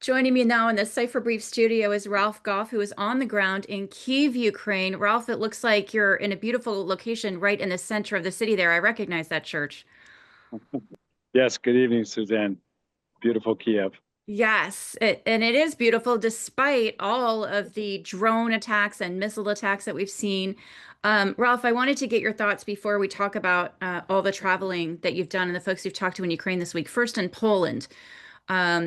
Joining me now in the Cypher Brief studio is Ralph Goff, who is on the ground in Kyiv, Ukraine. Ralph, it looks like you're in a beautiful location right in the center of the city there. I recognize that church. Yes, good evening, Suzanne. Beautiful Kiev. Yes, and it is beautiful despite all of the drone attacks and missile attacks that we've seen. Ralph, I wanted to get your thoughts before we talk about all the traveling that you've done and the folks you've talked to in Ukraine this week. First, in Poland.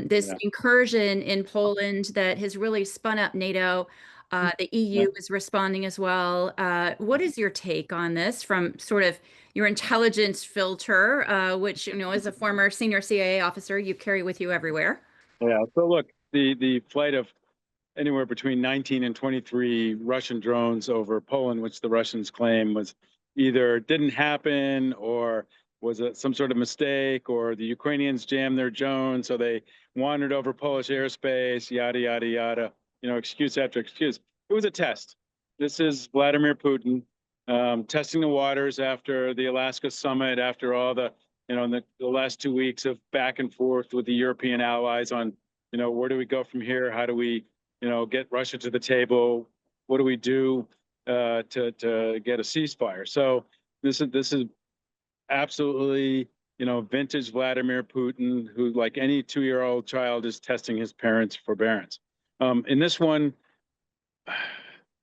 This Yeah. incursion in Poland that has really spun up NATO. The Yeah. EU is responding as well. What is your take on this from sort of your intelligence filter, which, as a former senior CIA officer, you carry with you everywhere? Yeah. So look, the flight of anywhere between 19 and 23 Russian drones over Poland, which the Russians claim was either didn't happen or was some sort of mistake, or the Ukrainians jammed their drone, so they wandered over Polish airspace, yada, yada, yada, excuse after excuse. It was a test. This is Vladimir Putin testing the waters after the Alaska summit, after all the last 2 weeks of back and forth with the European allies on, where do we go from here? How do we get Russia to the table? What do we do to get a ceasefire? So this is absolutely vintage Vladimir Putin, who, like any 2-year-old child, is testing his parents' forbearance. In this one,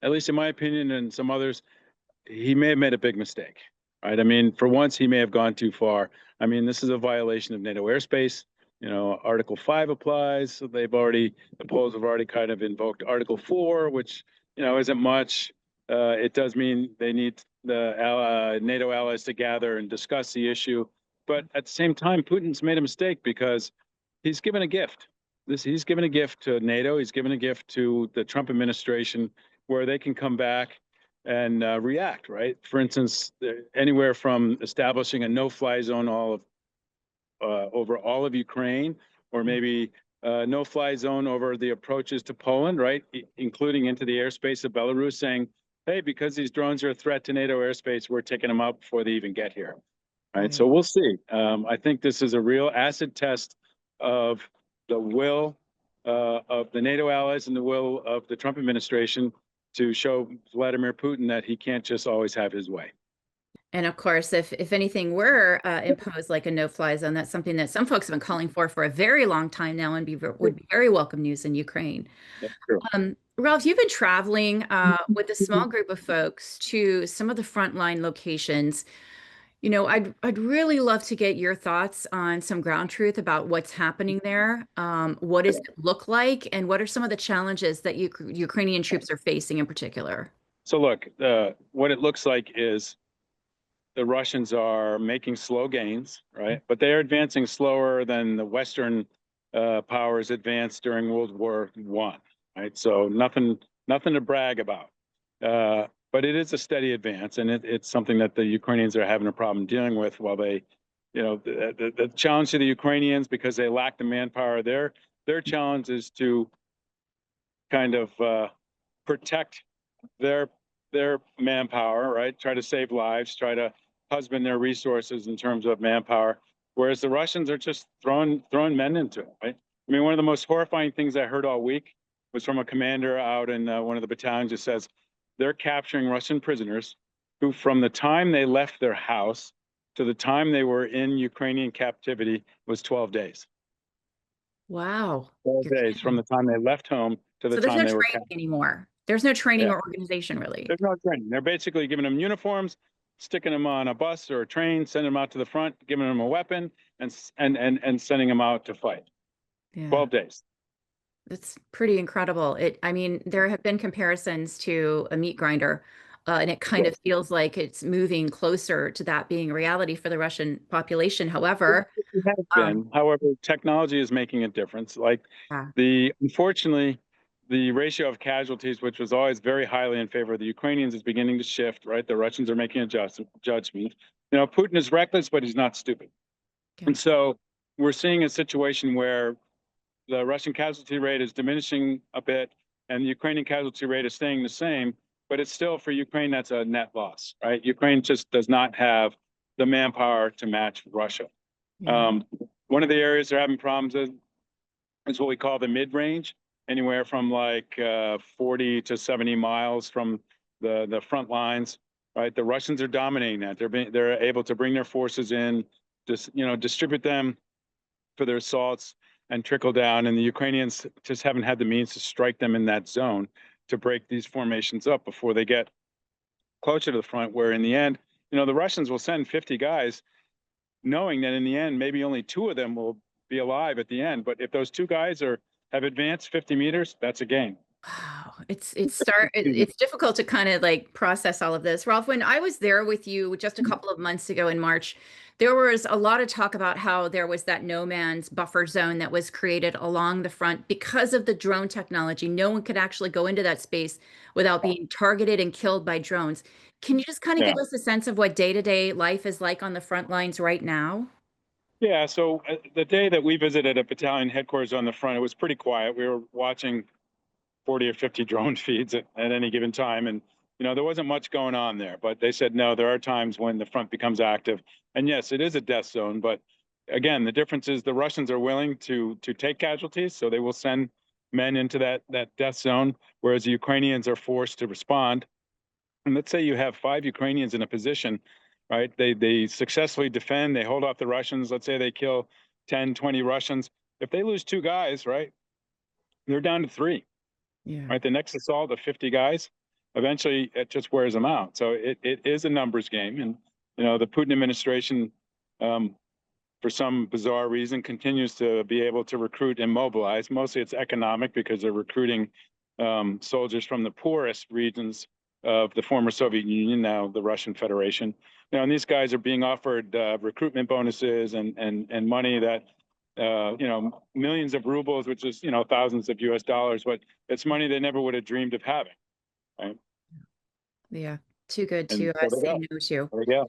at least in my opinion and some others, he may have made a big mistake. Right? I mean, for once, he may have gone too far. I mean, this is a violation of NATO airspace. Article 5 applies. So the Poles have already kind of invoked Article 4, which, isn't much. It does mean they need the NATO allies to gather and discuss the issue. But at the same time, Putin's made a mistake because he's given a gift. He's given a gift to NATO. He's given a gift to the Trump administration where they can come back and react, right? For instance, anywhere from establishing a no-fly zone over all of Ukraine, or maybe no-fly zone over the approaches to Poland, right, including into the airspace of Belarus, saying, hey, because these drones are a threat to NATO airspace, we're taking them out before they even get here. Right. So Right. we'll see. I think this is a real acid test of the will of the NATO allies and the will of the Trump administration to show Vladimir Putin that he can't just always have his way. And of course, if anything were imposed like a no-fly zone, that's something that some folks have been calling for a very long time now, and would be very welcome news in Ukraine. That's true. Ralph, you've been traveling with a small group of folks to some of the frontline locations. I'd really love to get your thoughts on some ground truth about what's happening there. What does it look like, and what are some of the challenges that Ukrainian troops are facing in particular? So look, what it looks like is the Russians are making slow gains, right? But they are advancing slower than the Western powers advanced during World War I, right? So nothing to brag about. But it is a steady advance, and it's something that the Ukrainians are having a problem dealing with. While they, the challenge to the Ukrainians, because they lack the manpower, their challenge is to kind of protect their manpower, right? Try to save lives, try to husband their resources in terms of manpower, whereas the Russians are just throwing men into it, right? I mean, one of the most horrifying things I heard all week was from a commander out in one of the battalions who says they're capturing Russian prisoners who, from the time they left their house to the time they were in Ukrainian captivity, was 12 days. Wow. 12 You're days from kidding. the time they left home to the So there's time no they were training captured. anymore. There's no training Yeah. or organization really. There's no training. They're basically giving them uniforms, sticking them on a bus or a train, sending them out to the front, giving them a weapon, and sending them out to fight. Yeah. 12 days. That's pretty incredible. I mean, there have been comparisons to a meat grinder, and it kind Yes. of feels like it's moving closer to that being a reality for the Russian population. However, It has um, been. However, technology is making a difference. Like yeah, unfortunately, the ratio of casualties, which was always very highly in favor of the Ukrainians, is beginning to shift, right? The Russians are making a judgment. Putin is reckless, but he's not stupid. yeah, And so we're seeing a situation where the Russian casualty rate is diminishing a bit, and the Ukrainian casualty rate is staying the same. But it's still, for Ukraine, that's a net loss, right? Ukraine just does not have the manpower to match Russia. yeah. Um, One of the areas they're having problems is what we call the mid-range, anywhere from like 40 to 70 miles from the front lines. Right, the Russians are dominating that. They're able to bring their forces in, just distribute them for their assaults and trickle down. And the Ukrainians just haven't had the means to strike them in that zone to break these formations up before they get closer to the front. Where in the end, the Russians will send 50 guys, knowing that in the end, maybe only two of them will be alive at the end. But if those two guys have advanced 50 meters, that's a game. Wow, it's difficult to kind of like process all of this. Ralph, when I was there with you just a couple of months ago in March, there was a lot of talk about how there was that no man's buffer zone that was created along the front because of the drone technology. No one could actually go into that space without being targeted and killed by drones. Can you just kind of Yeah. give us a sense of what day-to-day life is like on the front lines right now? Yeah. So the day that we visited a battalion headquarters on the front, it was pretty quiet. We were watching 40 or 50 drone feeds at any given time. And, there wasn't much going on there. But they said, no, there are times when the front becomes active. And yes, it is a death zone. But again, the difference is the Russians are willing to take casualties. So they will send men into that death zone, whereas the Ukrainians are forced to respond. And let's say you have 5 Ukrainians in a position, right? They successfully defend, they hold off the Russians. Let's say they kill 10, 20 Russians. If they lose 2 guys, right, they're down to 3. Yeah. Right? The next assault of 50 guys, eventually it just wears them out. So it is a numbers game. And, the Putin administration, um, for some bizarre reason, continues to be able to recruit and mobilize. Mostly it's economic because they're recruiting soldiers from the poorest regions of the former Soviet Union, now the Russian Federation. And these guys are being offered recruitment bonuses and money that millions of rubles, which is, thousands of US dollars, but it's money they never would have dreamed of having. Right. Yeah. Too good And to so they say go. no to. There we go.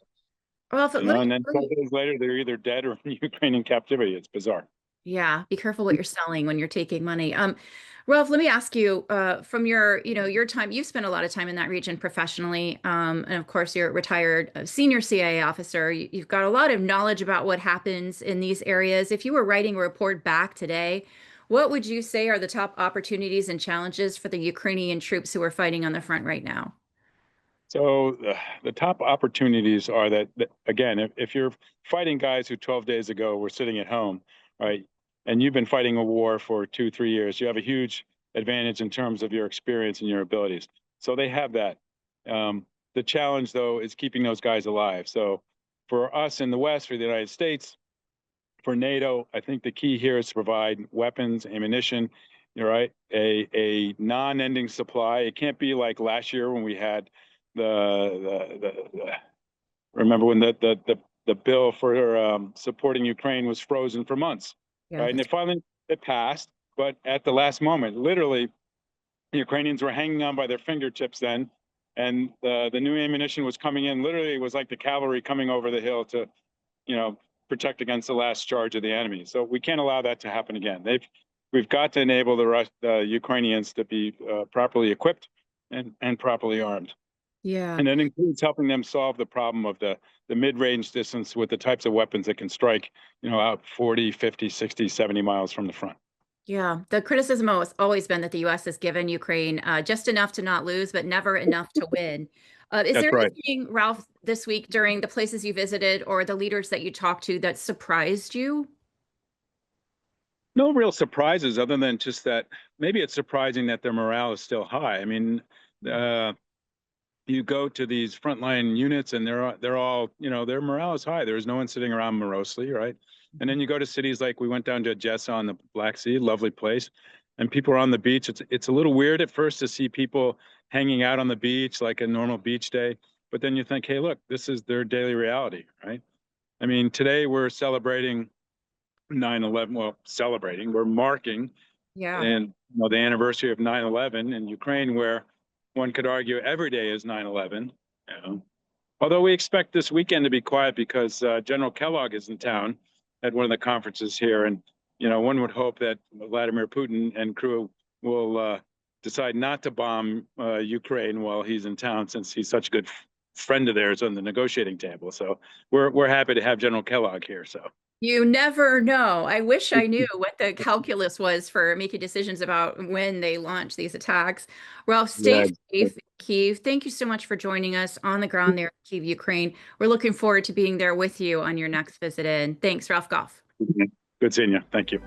Ralph, And then 12 days later, they're either dead or in Ukrainian captivity. It's bizarre. yeah, be careful what you're selling when you're taking money. Ralph, let me ask you, from your time, you've spent a lot of time in that region professionally, and of course, you're a retired senior CIA officer. You've got a lot of knowledge about what happens in these areas. If you were writing a report back today, what would you say are the top opportunities and challenges for the Ukrainian troops who are fighting on the front right now? So the top opportunities are that again, if you're fighting guys who 12 days ago were sitting at home, right, and you've been fighting a war for 2, 3 years, you have a huge advantage in terms of your experience and your abilities. So they have that. The challenge, though, is keeping those guys alive. So for us in the West, for the United States, for NATO, I think the key here is to provide weapons, ammunition, you're right, a non-ending supply. It can't be like last year when we had the remember when the bill for supporting Ukraine was frozen for months, Yeah, right? And that's it passed, but at the last moment, literally, the Ukrainians were hanging on by their fingertips then, and the new ammunition was coming in. Literally, it was like the cavalry coming over the hill to you know, protect against the last charge of the enemy. So we can't allow that to happen again. We've got to enable the Ukrainians to be properly equipped and properly armed. yeah. And that includes helping them solve the problem of the mid-range distance with the types of weapons that can strike, out 40, 50, 60, 70 miles from the front. Yeah, the criticism has always been that the U.S. has given Ukraine just enough to not lose, but never enough to win. Is That's there right. anything, Ralph, this week during the places you visited or the leaders that you talked to that surprised you? No real surprises other than just that maybe it's surprising that their morale is still high. I mean, uh, you go to these frontline units and they're all their morale is high. There's no one sitting around morosely, right? And then you go to cities like we went down to Odessa on the Black Sea, lovely place, and people are on the beach. It's a little weird at first to see people hanging out on the beach like a normal beach day, but then you think, hey, look, this is their daily reality, right? I mean, today we're celebrating 9/11. Well, celebrating, we're marking Yeah. and the anniversary of 9/11 in Ukraine, where one could argue every day is 9/11. You know? Although we expect this weekend to be quiet because General Kellogg is in town at one of the conferences here, and one would hope that Vladimir Putin and crew will decide not to bomb Ukraine while he's in town, since he's such a good friend of theirs on the negotiating table. So we're happy to have General Kellogg here. So. You never know. I wish I knew what the calculus was for making decisions about when they launch these attacks. Ralph, stay Yeah. safe in Kyiv. Thank you so much for joining us on the ground there in Kyiv, Ukraine. We're looking forward to being there with you on your next visit in. Thanks, Ralph Goff. Good seeing you. Thank you.